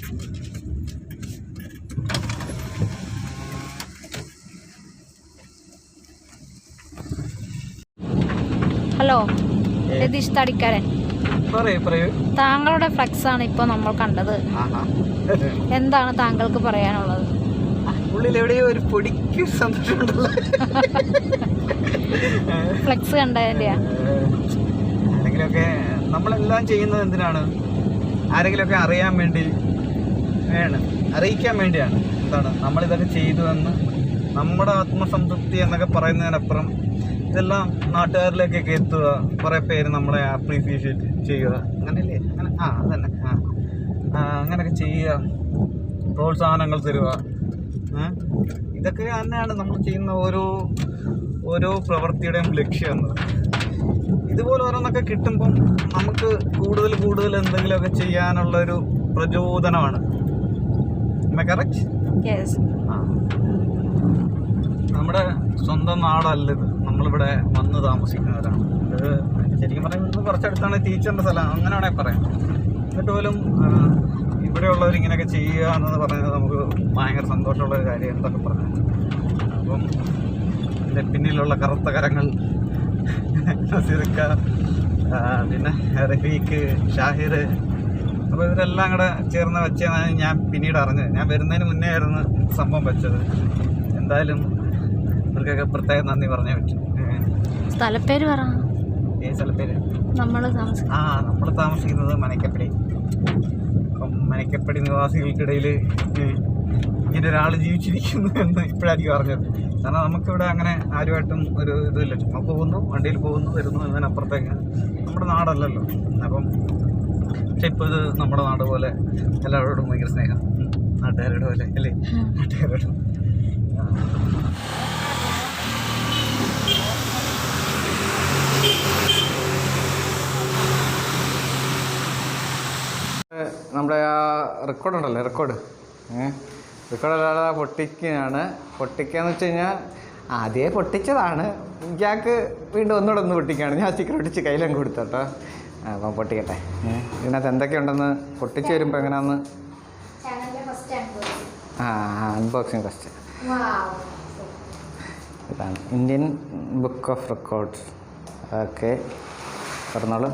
Hello, Ratheesh തടിക്കാരൻ. താങ്കളുടെ flex ആണ് ഇപ്പോൾ നമ്മൾ കണ്ടത്. എന്താണ് താങ്കൾക്ക് പറയാനുള്ളത്? ഉള്ളിൽ എവിടെയോ ഒരു പൊടിക്ക് സന്തോഷമുണ്ടല്ലോ. ഫ്ലെക്സ് കണ്ടതിൻ്റെയാ? ആരെങ്കിലുമൊക്കെ നമ്മളെല്ലാം ചെയ്യുന്നത് എന്തിനാണ്? ആരെങ്കിലുമൊക്കെ അറിയാൻ വേണ്ടി അറിയിക്കാൻ വേണ്ടിയാണ്. എന്താണ് നമ്മളിതൊക്കെ ചെയ്തു എന്ന് നമ്മുടെ ആത്മസംതൃപ്തി എന്നൊക്കെ പറയുന്നതിനപ്പുറം ഇതെല്ലാം നാട്ടുകാരിലേക്കൊക്കെ എത്തുക, കുറേ പേര് നമ്മളെ അപ്രീസിയേറ്റ് ചെയ്യുക, അങ്ങനെയല്ലേ? അതന്നെ അങ്ങനെയൊക്കെ ചെയ്യുക, പ്രോത്സാഹനങ്ങൾ തരിക. ഇതൊക്കെ തന്നെയാണ് നമ്മൾ ചെയ്യുന്ന ഓരോ പ്രവൃത്തിയുടെയും ലക്ഷ്യം എന്നത്. ഇതുപോലെ ഓരോന്നൊക്കെ കിട്ടുമ്പം നമുക്ക് കൂടുതൽ എന്തെങ്കിലുമൊക്കെ ചെയ്യാനുള്ളൊരു പ്രചോദനമാണ്. കറക്റ്റ്? നമ്മുടെ സ്വന്തം നാടല്ലത്, നമ്മളിവിടെ വന്ന് താമസിക്കുന്നവരാണ്. ഇത് ശരിക്കും പറയുന്നത് കുറച്ചടുത്താണ് ടീച്ചറിൻ്റെ സ്ഥലം, അങ്ങനെ വേണമെങ്കിൽ പറയാം. എന്നിട്ട് പോലും ഇവിടെയുള്ളവർ ഇങ്ങനെയൊക്കെ ചെയ്യുക എന്നത് പറയുന്നത് നമുക്ക് ഭയങ്കര സന്തോഷമുള്ളൊരു കാര്യം. എന്തൊക്കെ പറഞ്ഞു അപ്പം എൻ്റെ പിന്നിലുള്ള കറുത്ത കരങ്ങൾ നസീർക്ക, പിന്നെ റഫീഖ്, ഷാഹിർ, അപ്പോൾ ഇവരെല്ലാം കൂടെ ചേർന്ന് വെച്ചതാണ് ഞാൻ പിന്നീട് അറിഞ്ഞത്. ഞാൻ വരുന്നതിന് മുന്നേ ആയിരുന്നു സംഭവം വെച്ചത്. എന്തായാലും ഇവർക്കൊക്കെ പ്രത്യേകം നന്ദി പറഞ്ഞേ പറ്റും. സ്ഥലപ്പേര് പറ. ഏത് സ്ഥലപ്പേര്? നമ്മൾ താമസിക്കുന്നത് മനക്കപ്പടി. അപ്പം മനക്കപ്പടി നിവാസികൾക്കിടയിൽ ഇങ്ങനെ ഒരാൾ ജീവിച്ചിരിക്കുന്നു എന്ന് ഇപ്പോഴായിരിക്കും അറിഞ്ഞത്. കാരണം നമുക്കിവിടെ അങ്ങനെ ആരുമായിട്ടും ഒരു ഇതില്ല. ചുമ്മാ പോകുന്നു, വണ്ടിയിൽ പോകുന്നു, വരുന്നു, എന്നതിനപ്പുറത്തേക്ക് നമ്മുടെ നാടല്ലല്ലോ. അപ്പം പക്ഷെ ഇപ്പോൾ ഇത് നമ്മുടെ നാട് പോലെ എല്ലാവരോടും ഭയങ്കര സ്നേഹം, നാട്ടുകാരുടെ പോലെ അല്ലേ? നാട്ടുകാരോടും നമ്മുടെ ആ റെക്കോർഡുണ്ടല്ലോ, റെക്കോർഡല്ലാതെ പൊട്ടിക്കുകയാണ്. പൊട്ടിക്കുകയെന്ന് വെച്ച് കഴിഞ്ഞാൽ ആദ്യമേ പൊട്ടിച്ചതാണ്. ജാക്ക് വീണ്ടും ഒന്നുകൂടെ ഒന്ന് പൊട്ടിക്കുകയാണ്. ഞാൻ സ്റ്റിക്കർ ഒട്ടിച്ച് കയ്യിലങ്ങ് കൊടുത്തോട്ടോ. അപ്പം പൊട്ടിക്കട്ടെ. ഇതിനകത്ത് എന്തൊക്കെയുണ്ടെന്ന് പൊട്ടിച്ച് വരുമ്പോൾ എങ്ങനെയാണെന്ന് അൺബോക്സിങ് ഫസ്റ്റ്. ഇതാണ് Indian book of records. Okay, പറഞ്ഞോളൂ.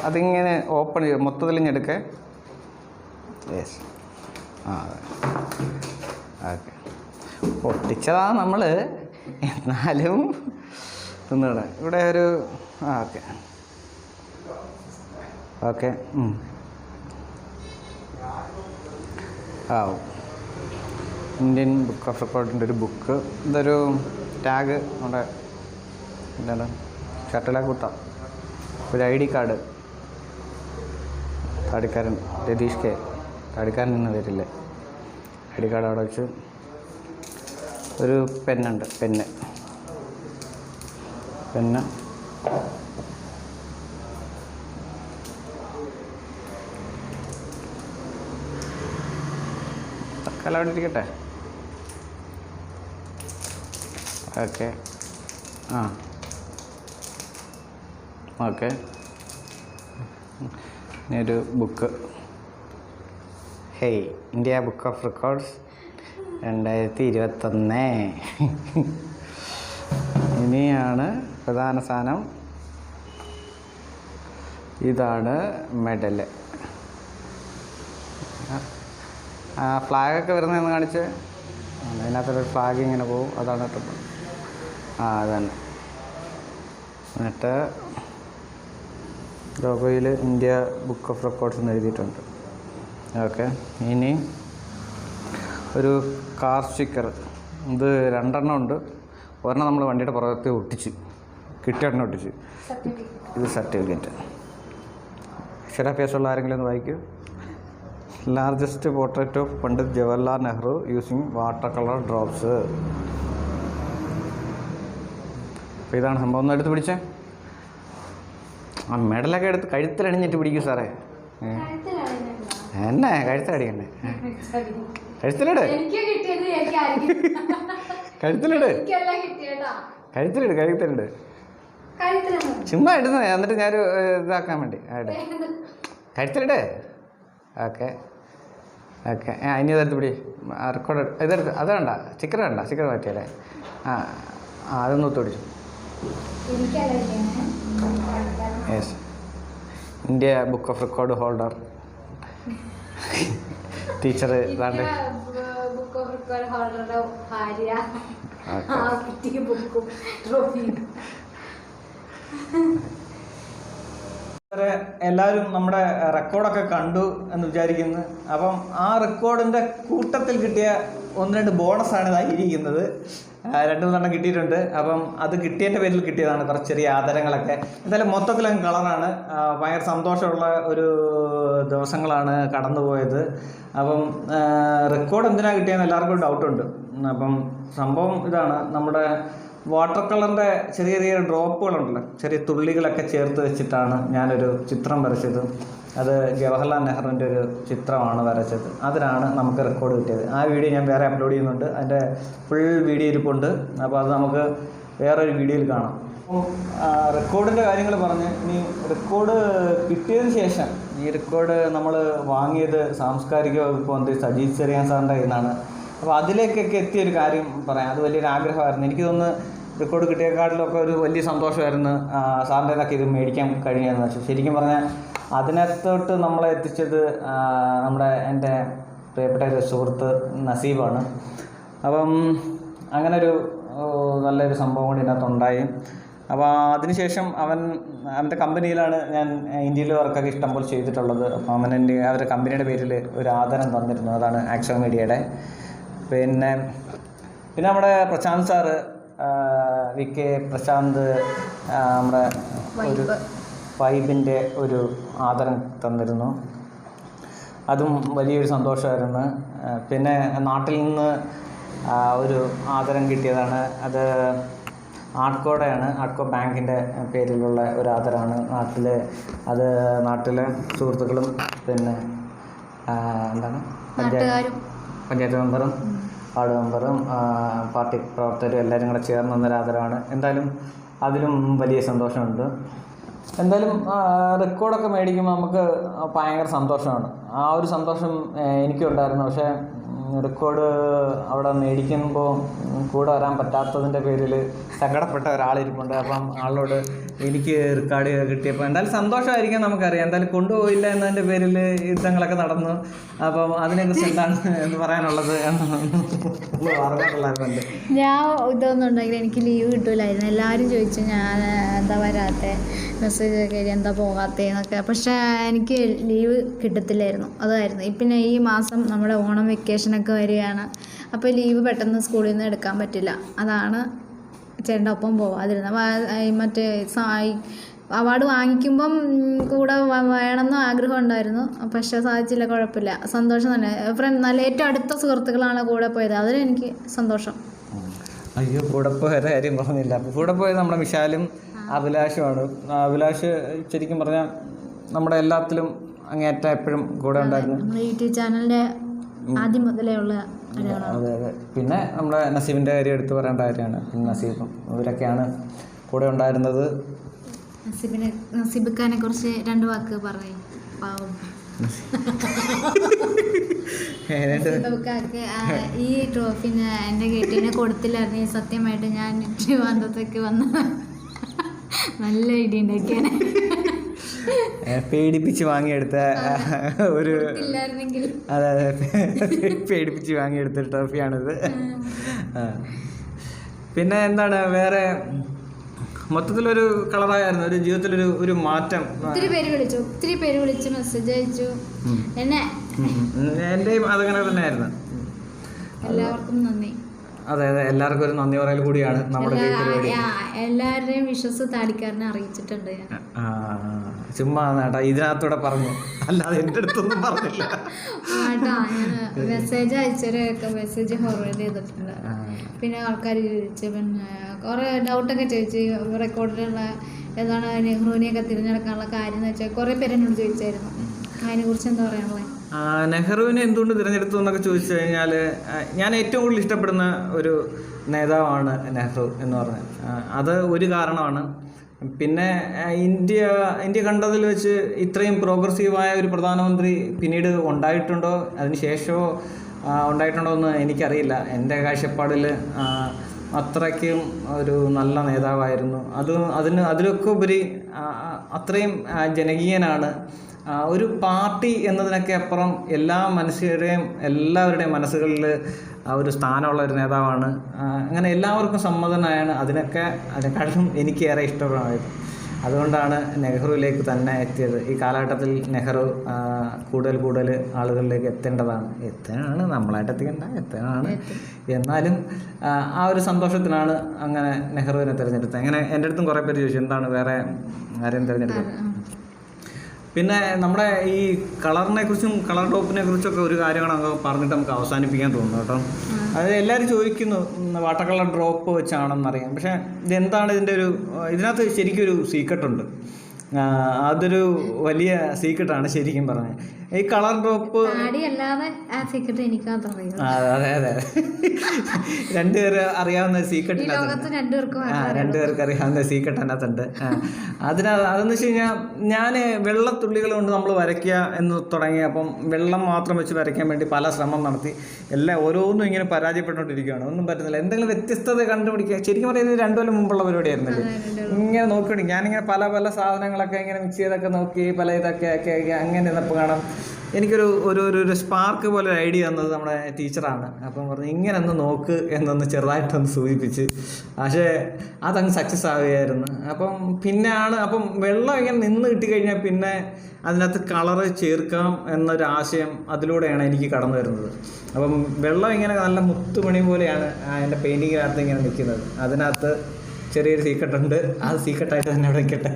അതിങ്ങനെ ഓപ്പൺ ചെയ്യും, മൊത്തത്തിൽ ഞെടുക്കേ. Yes, okay. പൊട്ടിച്ചതാണ് നമ്മൾ, എന്നാലും ഒന്നുകൂടെ ഇവിടെ ഒരു okay okay Indian book of റെക്കോർഡിൻ്റെ ഒരു ബുക്ക്. ഇതൊരു ടാഗ് നമ്മുടെ എന്താണ് ഷട്ടിലൊക്കെ കുത്താം. ഒരു ID കാർഡ്. താടിക്കാരൻ രതീഷ് കെ, താടിക്കാരൻ നിന്ന് വരില്ലേ. ID കാർഡ് അവിടെ വെച്ച് ഒരു പെന്നുണ്ട്, പെന്ന് തക്കാലം അവിടെ ഇരിക്കട്ടെ. Okay, okay. ഇനി ഒരു book. Hey, India book of records 2021. ഇനിയാണ് പ്രധാന സാധനം. ഇതാണ് മെഡല്. ഫ്ലാഗൊക്കെ വരുന്നതെന്ന് കാണിച്ച്. അതിനകത്തൊരു ഫ്ലാഗ് ഇങ്ങനെ പോകും, അതാണ് ഇട്ടത്. അതന്നെ. എന്നിട്ട് ലോഗോയിൽ ഇന്ത്യ ബുക്ക് ഓഫ് റെക്കോർഡ്സ് എന്ന് എഴുതിയിട്ടുണ്ട്. ഓക്കെ. ഇനി ഒരു കാർ സ്റ്റിക്കർ. ഇത് 2 ഉണ്ട്. ഒരെണ്ണം നമ്മൾ വണ്ടിയുടെ പുറത്തെ ഒട്ടിച്ച്, കിട്ടിയൊരെണ്ണം ഒട്ടിച്ച്. ഇത് സർട്ടിഫിക്കറ്റ്. അക്ഷരാഭ്യാസമുള്ള ആരെങ്കിലും ഒന്ന് വായിക്കൂ. Largest portrait of Pandit Jawaharlal Nehru using water colour drops. അപ്പോൾ ഇതാണ് സംഭവം. ഒന്ന് എടുത്ത് പിടിച്ചേ. മെഡലൊക്കെ എടുത്ത് കഴുത്തിലണിഞ്ഞിട്ട് പിടിക്കൂ സാറേ. എന്നെ കഴുത്തിലടിക്കണ്ടേ? കഴുത്തിലിട്, കഴുത്തിലിട്. ചുമ്മാ ഇടുന്നത്, എന്നിട്ട് ഞാനൊരു ഇതാക്കാൻ വേണ്ടി കഴുത്തിലിട്. ഓക്കെ, ഓക്കെ ഇനി ഇതെടുത്ത് പിടി റെക്കോർഡ് ഇതെടുത്ത് അത് വേണ്ട സ്റ്റിക്കർ വേണ്ട സ്റ്റിക്കർ പറ്റിയല്ലേ അതൊന്ന് ഒത്തുപിടിച്ചു yes India book of record holder teacher ഇതാണ്ട് എല്ലാവരും നമ്മുടെ റെക്കോർഡൊക്കെ കണ്ടു എന്ന് വിചാരിക്കുന്നു. അപ്പം ആ റെക്കോർഡിൻ്റെ കൂട്ടത്തിൽ കിട്ടിയ 1-2 ബോണസാണ് ഇതായിരിക്കുന്നത്. 2-3 കിട്ടിയിട്ടുണ്ട്. അപ്പം അത് കിട്ടിയതിൻ്റെ പേരിൽ കിട്ടിയതാണ് കുറച്ച് ചെറിയ ആദരങ്ങളൊക്കെ. എന്തായാലും മൊത്തത്തിലങ്ങ് കളറാണ്. ഭയങ്കര സന്തോഷമുള്ള ഒരു ദിവസങ്ങളാണ് കടന്നുപോയത്. അപ്പം റെക്കോർഡ് എന്തിനാണ് കിട്ടിയെന്ന് എല്ലാവർക്കും ഡൗട്ടുണ്ട്. അപ്പം സംഭവം ഇതാണ്, നമ്മുടെ വാട്ടർ കളറിൻ്റെ ചെറിയ ചെറിയ ഡ്രോപ്പുകളുണ്ടല്ലോ, ചെറിയ തുള്ളികളൊക്കെ ചേർത്ത് വെച്ചിട്ടാണ് ഞാനൊരു ചിത്രം വരച്ചത്. അത് ജവഹർലാൽ നെഹ്റുവിൻ്റെ ഒരു ചിത്രമാണ് വരച്ചത്. അതിനാണ് നമുക്ക് റെക്കോർഡ് കിട്ടിയത്. ആ വീഡിയോ ഞാൻ വേറെ അപ്ലോഡ് ചെയ്യുന്നുണ്ട്. അതിൻ്റെ ഫുൾ വീഡിയോ ഇരിപ്പുണ്ട്. അപ്പോൾ അത് നമുക്ക് വേറൊരു വീഡിയോയിൽ കാണാം. അപ്പോൾ റെക്കോർഡിൻ്റെ കാര്യങ്ങൾ പറഞ്ഞ് ഇനി റെക്കോർഡ് കിട്ടിയതിന് ശേഷം ഈ റെക്കോർഡ് നമ്മൾ വാങ്ങിയത് സാംസ്കാരിക വകുപ്പ് മന്ത്രി സജി ചെറിയാൻ സാറിൻ്റെ കയ്യിൽ നിന്നാണ്. അപ്പോൾ അതിലേക്കൊക്കെ എത്തിയൊരു കാര്യം പറയാം. അത് വലിയൊരു ആഗ്രഹമായിരുന്നു. എനിക്ക് തോന്നുന്നു റെക്കോർഡ് കിട്ടിയക്കാട്ടിലൊക്കെ ഒരു വലിയ സന്തോഷമായിരുന്നു സാറിൻ്റെതൊക്കെ ഇത് മേടിക്കാൻ കഴിഞ്ഞതെന്ന് വെച്ചാൽ. ശരിക്കും പറഞ്ഞാൽ അതിനകത്തോട്ട് നമ്മളെ എത്തിച്ചത് എൻ്റെ പ്രിയപ്പെട്ട ഒരു സുഹൃത്ത് നസീബാണ്. അപ്പം അങ്ങനൊരു നല്ലൊരു സംഭവം കൂടി ഇതിനകത്തുണ്ടായി. അപ്പോൾ അതിനുശേഷം അവൻ്റെ കമ്പനിയിലാണ് ഞാൻ ഇന്ത്യയിൽ വർക്കൊക്കെ ഇഷ്ടംപോലെ ചെയ്തിട്ടുള്ളത്. അപ്പോൾ അവരുടെ കമ്പനിയുടെ പേരിൽ ഒരു ആദരം തന്നിരുന്നു. അതാണ് ആക്ഷൻ മീഡിയയുടെ. പിന്നെ നമ്മുടെ പ്രശാന്ത് സാറ്, VK പ്രശാന്ത്, നമ്മുടെ ഒരു വൈബിൻ്റെ ഒരു ആദരം തന്നിരുന്നു. അതും വലിയൊരു സന്തോഷമായിരുന്നു. പിന്നെ നാട്ടിൽ നിന്ന് ഒരു ആദരം കിട്ടിയതാണ്. അത് ആർട്ട്കോടെയാണ്. ആർട്ട്കോ ബാങ്കിൻ്റെ പേരിലുള്ള ഒരു ആദരമാണ്. നാട്ടിലെ സുഹൃത്തുക്കളും പിന്നെ പഞ്ചായത്ത് മെമ്പറും വാർഡ് മെമ്പറും പാർട്ടി പ്രവർത്തകരും എല്ലാവരും കൂടെ ചേർന്ന് വന്നൊരു ആദരവാണ്. എന്തായാലും അതിലും വലിയ സന്തോഷമുണ്ട്. എന്തായാലും റെക്കോർഡൊക്കെ മേടിക്കുമ്പോൾ നമുക്ക് ഭയങ്കര സന്തോഷമാണ്. ആ ഒരു സന്തോഷം എനിക്കുണ്ടായിരുന്നു. പക്ഷേ റെക്കോർഡ് അവിടെ മേടിക്കുമ്പോൾ കൂടെ വരാൻ പറ്റാത്തതിൻ്റെ പേരിൽ സങ്കടപ്പെട്ട ഒരാളിരിപ്പുണ്ട്. അപ്പം ആളോട് എനിക്ക് റെക്കോർഡ് കിട്ടിയപ്പോൾ എന്തായാലും സന്തോഷമായിരിക്കും, നമുക്കറിയാം. എന്തായാലും കൊണ്ടുപോയില്ല എന്നതിൻ്റെ പേരിൽ യുദ്ധങ്ങളൊക്കെ നടന്നു. അപ്പം അതിനെക്കുറിച്ച് എന്താണ് എന്ന് പറയാനുള്ളത് പറഞ്ഞിട്ടുള്ളായിരുന്നു. ഞാൻ ഇതൊന്നും ഉണ്ടെങ്കിൽ എനിക്ക് ലീവ് കിട്ടില്ലായിരുന്നു. എല്ലാവരും ചോദിച്ചു ഞാൻ എന്താ വരാത്ത, മെസ്സേജ് ഒക്കെ എന്താ പോകാത്തതെന്നൊക്കെ. പക്ഷേ എനിക്ക് ലീവ് കിട്ടത്തില്ലായിരുന്നു. അതായിരുന്നു. പിന്നെ ഈ മാസം നമ്മുടെ ഓണം വെക്കേഷനൊക്കെ വരികയാണ്. അപ്പോൾ ലീവ് പെട്ടെന്ന് സ്കൂളിൽ നിന്ന് എടുക്കാൻ പറ്റില്ല. അതാണ് ചേട്ടൻ്റെ ഒപ്പം പോവാതിരുന്നത്. മറ്റേ അവാർഡ് വാങ്ങിക്കുമ്പം കൂടെ വേണമെന്ന് ആഗ്രഹം ഉണ്ടായിരുന്നു. പക്ഷേ സാധിച്ചില്ല. കുഴപ്പമില്ല, സന്തോഷം തന്നെ. നല്ല ഏറ്റവും അടുത്ത സുഹൃത്തുക്കളാണ് കൂടെ പോയത്. അതിലെനിക്ക് സന്തോഷം. അയ്യോ, കൂടെ പോയൊരു കാര്യം പറഞ്ഞില്ല. കൂടെ പോയത് നമ്മുടെ വിശാലും അഭിലാഷുമാണ്. അഭിലാഷ് ശരിക്കും പറഞ്ഞാൽ നമ്മുടെ എല്ലാത്തിലും അങ്ങേറ്റം എപ്പോഴും കൂടെ ഉണ്ടായിരുന്നു. നമ്മുടെ യൂട്യൂബ് ചാനലിൻ്റെ ആദ്യം മുതലേ ഉള്ള. അതെ. പിന്നെ നമ്മുടെ നസീബിൻ്റെ കാര്യം എടുത്തു പറയേണ്ട കാര്യമാണ്. നസീബും ഇവരൊക്കെയാണ് കൂടെ ഉണ്ടായിരുന്നത്. നസീബ് ഖാനെ കുറിച്ച് 2 വാക്ക് പറയും. പാവം ഈ ട്രോഫിന് എൻ്റെ ഗേറ്റിനെ കൊടുത്തില്ലായിരുന്നു. സത്യമായിട്ട് ഞാൻ ട്രിവാൻഡ്രത്തേക്ക് വന്ന നല്ല ഐഡിയ ഉണ്ടാക്കിയാണ്. പേടിപ്പിച്ച് വാങ്ങിയെടുത്ത ഒരു അതെ പേടിപ്പിച്ച് വാങ്ങിയെടുത്ത ട്രോഫിയാണിത്. പിന്നെ എന്താണ് വേറെ മൊത്തത്തിലൊരു കളറായിരുന്നു. ഒരു ജീവിതത്തിലൊരു മാറ്റം. ഒത്തിരി പേര് വിളിച്ചു മെസ്സേജ് അയച്ചു. എൻ്റെയും അതങ്ങനെ തന്നെയായിരുന്നു. എല്ലാവർക്കും നന്ദി. അതെ, എല്ലാവർക്കും ഒരു നന്ദി പറയൽ കൂടിയാണ് നമ്മുടെ പരിപാടി. എല്ലാവരുടെയും വിശ്വസ് താടിക്കാരനെ അറിയിച്ചിട്ടുണ്ട്. ചുമ്മാ നേട്ടാ ഇതിനകത്തൂടെ പറഞ്ഞു, അല്ലാതെ എൻ്റെ അടുത്തൊന്നും പറഞ്ഞില്ല. മെസ്സേജ് അയച്ചവരൊക്കെ മെസ്സേജ് ഫോർവേഡ് ചെയ്തിട്ടുണ്ട്. പിന്നെ ആൾക്കാർ ചോദിച്ചു, പിന്നെ കുറേ ഡൗട്ടൊക്കെ ചോദിച്ചു. റെക്കോർഡിലുള്ള ഏതാണ് നെഹ്റുവിനെയൊക്കെ തിരഞ്ഞെടുക്കാനുള്ള കാര്യം എന്ന് വെച്ചാൽ കുറേ പേര് എന്നോട് ചോദിച്ചായിരുന്നു. അതിനെക്കുറിച്ച് എന്താ പറയാനുള്ളത്? നെഹ്റുവിനെ എന്തുകൊണ്ട് തിരഞ്ഞെടുത്തു എന്നൊക്കെ ചോദിച്ചു കഴിഞ്ഞാൽ, ഞാൻ ഏറ്റവും കൂടുതൽ ഇഷ്ടപ്പെടുന്ന ഒരു നേതാവാണ് നെഹ്റു എന്ന് പറഞ്ഞാൽ. അത് ഒരു കാരണമാണ്. പിന്നെ ഇന്ത്യ കണ്ടതിൽ വെച്ച് ഇത്രയും പ്രോഗ്രസീവായ ഒരു പ്രധാനമന്ത്രി പിന്നീട് ഉണ്ടായിട്ടുണ്ടോ, അതിന് ശേഷമോ ഉണ്ടായിട്ടുണ്ടോ എന്ന് എനിക്കറിയില്ല. എൻ്റെ കാഴ്ചപ്പാടിൽ അത്രയ്ക്കും ഒരു നല്ല നേതാവായിരുന്നു. അതിലൊക്കെ ഉപരി അത്രയും ജനകീയനാണ്. ഒരു പാർട്ടി എന്നതിനൊക്കെ അപ്പുറം എല്ലാവരുടെയും മനസ്സുകളിൽ ഒരു സ്ഥാനമുള്ള ഒരു നേതാവാണ്. അങ്ങനെ എല്ലാവർക്കും സമ്മതനായാണ്. അതിനെക്കാളും എനിക്കേറെ ഇഷ്ടമായത്. അതുകൊണ്ടാണ് നെഹ്റുവിലേക്ക് തന്നെ എത്തിയത്. ഈ കാലഘട്ടത്തിൽ നെഹ്റു കൂടുതൽ ആളുകളിലേക്ക് എത്താനാണ് നമ്മളായിട്ട് എത്താനാണ്. എന്നാലും ആ ഒരു സന്തോഷത്തിനാണ് അങ്ങനെ നെഹ്റുവിനെ തിരഞ്ഞെടുത്തത്. അങ്ങനെ എൻ്റെ അടുത്തും കുറേ പേര് ചോദിച്ചു എന്താണ് വേറെ ആരെയും തിരഞ്ഞെടുത്തത്. പിന്നെ നമ്മുടെ ഈ കളറിനെ കുറിച്ചും കളർ ടോപ്പിനെ കുറിച്ചൊക്കെ ഒരു കാര്യങ്ങളൊക്കെ പറഞ്ഞിട്ട് നമുക്ക് അവസാനിപ്പിക്കാൻ തോന്നുന്നു കേട്ടോ. അത് എല്ലാവരും ചോദിക്കുന്നു വാട്ടർ കളർ ഡ്രോപ്പ് വെച്ചാണെന്നറിയാം. പക്ഷേ ഇതെന്താണ് ഇതിനകത്ത് ശരിക്കും ഒരു സീക്രട്ടുണ്ട്. അതൊരു വലിയ സീക്രട്ടാണ് ശരിക്കും പറഞ്ഞത്. ഈ കളർ ഡ്രോപ്പ് അതെ രണ്ടുപേർ അറിയാവുന്ന സീക്രട്ട് രണ്ടുപേർക്ക് അറിയാവുന്ന സീക്രട്ട് അതിനകത്തുണ്ട്. അതെന്ന് വെച്ച് കഴിഞ്ഞാൽ ഞാൻ വെള്ളത്തുള്ളികൾ കൊണ്ട് നമ്മൾ വരയ്ക്കുക എന്ന് തുടങ്ങിയപ്പം വെള്ളം മാത്രം വെച്ച് വരയ്ക്കാൻ വേണ്ടി പല ശ്രമം നടത്തി. ഓരോന്നും ഇങ്ങനെ പരാജയപ്പെട്ടുകൊണ്ടിരിക്കുകയാണ്. ഒന്നും പറ്റുന്നില്ല. എന്തെങ്കിലും വ്യത്യസ്തത കണ്ടുപിടിക്കുക. ശരിക്കും പറയുന്നത് 2 കൊല്ലം മുമ്പുള്ള പരിപാടിയായിരുന്നല്ലേ. ഇങ്ങനെ നോക്കിയിട്ട് ഞാനിങ്ങനെ പല സാധനങ്ങളൊക്കെ ഇങ്ങനെ മിക്സ് ചെയ്തൊക്കെ നോക്കി പല ഇതൊക്കെ അങ്ങനെ ഇന്നപ്പോൾ കാണാം എനിക്കൊരു സ്പാർക്ക് പോലെ ഒരു ഐഡിയ തന്നത് നമ്മുടെ ടീച്ചറാണ്. അപ്പം പറഞ്ഞു ഇങ്ങനെ ഒന്ന് നോക്ക് എന്നൊന്ന് ചെറുതായിട്ടൊന്ന് സൂചിപ്പിച്ച്. പക്ഷേ അതങ്ങ് സക്സസ് ആവുകയായിരുന്നു. അപ്പം വെള്ളം ഇങ്ങനെ നിന്ന് കിട്ടിക്കഴിഞ്ഞാൽ പിന്നെ അതിനകത്ത് കളറ് ചേർക്കാം എന്നൊരു ആശയം അതിലൂടെയാണ് എനിക്ക് കടന്നു വരുന്നത്. അപ്പം വെള്ളം ഇങ്ങനെ നല്ല മുത്തുമണി പോലെയാണ് എൻ്റെ പെയിൻറ്റിങ്ങിനകത്ത് ഇങ്ങനെ നിൽക്കുന്നത്. അതിനകത്ത് ചെറിയൊരു സീക്രട്ടുണ്ട്. ആ സീക്രട്ടായിട്ട് തന്നെ അവിടെ നിൽക്കട്ടെ.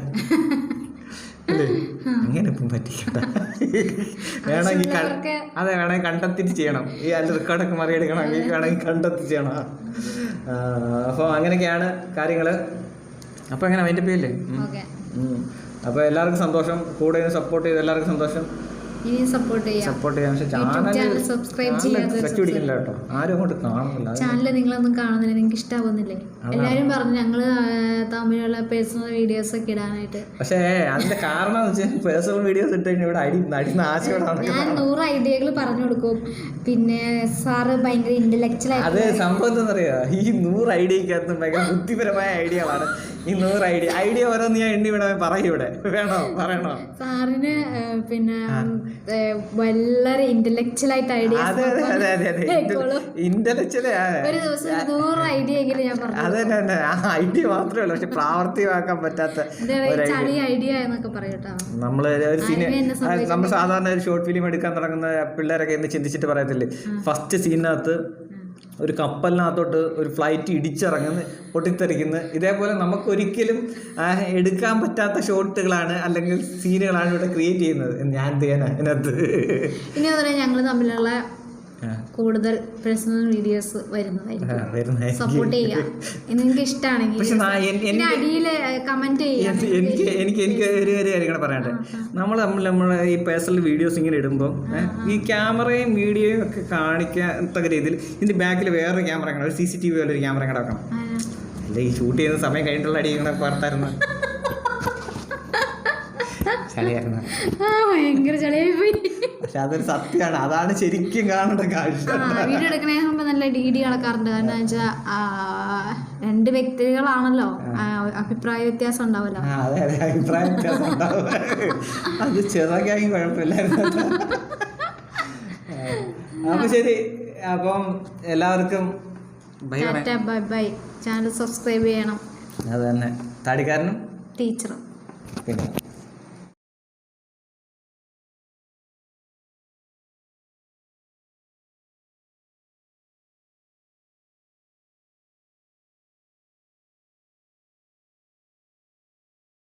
അങ്ങനെ ഇപ്പം പറ്റിക്കട്ടെ. വേണമെങ്കിൽ കണ്ടെത്തിയിട്ട് ചെയ്യണം. ഈ റെക്കോർഡൊക്കെ മറികടക്കണമെങ്കിൽ വേണമെങ്കിൽ കണ്ടെത്തി ചെയ്യണം. അപ്പോൾ അങ്ങനെയൊക്കെയാണ് കാര്യങ്ങൾ. അപ്പോൾ എങ്ങനെ അതിൻ്റെ പേരില്ലേ. അപ്പോൾ എല്ലാവർക്കും കാണുമല്ലോ. കൂടെ സപ്പോർട്ട് ചെയ്ത് എല്ലാവർക്കും സന്തോഷം. സപ്പോർട്ട് ചെയ്യാം. പക്ഷെ ചാനൽ സബ്സ്ക്രൈബ് ചെയ്യാൻ കേട്ടോ. ആരും അങ്ങോട്ട് കാണുന്നില്ല. ചാനൽ നിങ്ങളൊന്നും കാണുന്നില്ല. നിങ്ങൾക്ക് ഇഷ്ടമാവുന്നില്ലേ? എല്ലാവരും പറഞ്ഞു ഞങ്ങള് തമ്മിലുള്ള പേഴ്സണൽ വീഡിയോസ് ഒക്കെ ഇടാനായിട്ട്. പക്ഷേ അതിന്റെ കാരണം പേഴ്സണൽ വീഡിയോസ് ഇട്ട് ഇവിടെ ഞാൻ 100 ഐഡിയകൾ പറഞ്ഞു കൊടുക്കും. പിന്നെ സാറ് ഭയങ്കര ഇന്റലക്ച്വൽ ആയിട്ട്. അത് സംഭവം എന്താണെന്നറിയാ, ഈ 100 ഐഡിയക്കകത്ത് ഭയങ്കര ബുദ്ധിപരമായ ഐഡിയകളാണ്. ഈ 100 ഐഡിയ ഓരോന്ന് ഞാൻ എണ്ണി വിടാൻ പറയും. ഇവിടെ പറയണോ സാറിന് പിന്നെ വളരെ ഇന്റലക്ച്വൽ ആയിട്ട് ഐഡിയാസ് ഒരു ദിവസം 100 ഐഡിയ എങ്കിലും ഞാൻ പറഞ്ഞു. അതന്നെ ഐഡിയ മാത്രമേ ഉള്ളൂ, പക്ഷെ പ്രാവർത്തികമാക്കാൻ പറ്റാത്ത ചളി ഐഡിയ എന്നൊക്കെ പറയട്ടോ. നമ്മൾ സാധാരണ ഒരു ഷോർട്ട് ഫിലിം എടുക്കാൻ തുടങ്ങുന്ന പിള്ളേരൊക്കെ എന്ന് ചിന്തിച്ചിട്ട് പറയത്തില്ലേ, ഫസ്റ്റ് സീനിനകത്ത് ഒരു കപ്പലിനകത്തോട്ട് ഒരു ഫ്ലൈറ്റ് ഇടിച്ചിറങ്ങുന്നു, പൊട്ടിത്തെറിക്കുന്നു. ഇതേപോലെ നമുക്കൊരിക്കലും എടുക്കാൻ പറ്റാത്ത ഷോട്ടുകളാണ് അല്ലെങ്കിൽ സീനുകളാണ് ഇവിടെ ക്രിയേറ്റ് ചെയ്യുന്നത്. ഞാൻ അതിനകത്ത് ഇനി അതുപോലെ ഞങ്ങൾ തമ്മിലുള്ള കൂടുതൽ പേഴ്സണൽ വീഡിയോസ് വരുന്നതായിരിക്കും. സപ്പോർട്ട് ചെയ്യുക. നിങ്ങൾക്ക് ഇഷ്ടമാണെങ്കിൽ അടിയിൽ കമന്റ് ചെയ്യുക. എനിക്ക് ഒരു കാര്യം പറയട്ടെ. നമ്മൾ ഈ പേഴ്സണൽ വീഡിയോസ് ഇങ്ങനെ ഇടുമ്പോൾ ഈ ക്യാമറയും വീഡിയോയും ഒക്കെ കാണിക്കത്തക്ക രീതിയിൽ ഇതിന്റെ ബാക്കിൽ വേറൊരു ക്യാമറ കാണാം, ഒരു CCTV പോലെ ഒരു ക്യാമറ കിടക്കണം. അല്ല ഈ ഷൂട്ട് ചെയ്യുന്ന സമയം കഴിഞ്ഞിട്ടുള്ള അടി ഇങ്ങനെ പുറത്തായിരുന്നു. ഭയങ്കര ചളിയായി പോയി. പക്ഷെ അതൊരു സത്യമാണ്. അതാണ് ശരിക്കും കാണേണ്ട കാഴ്ച. വീഡിയോ എടുക്കണേ നല്ല DD കളക്കാറുണ്ട്. കാരണം വെച്ചാൽ 2 വ്യക്തികളാണല്ലോ, അഭിപ്രായ വ്യത്യാസം ഉണ്ടാവല്ലോ. അതെ അഭിപ്രായ വ്യത്യാസം ഉണ്ടാവും. അത് ചെറുതാക്കി കുഴപ്പമില്ലായിരുന്നു. അപ്പൊ ശരി. അപ്പം എല്ലാവർക്കും ബൈ. ചാനൽ സബ്സ്ക്രൈബ് ചെയ്യണം. അത് തന്നെ. താടിക്കാരനും ടീച്ചറും പിന്നെ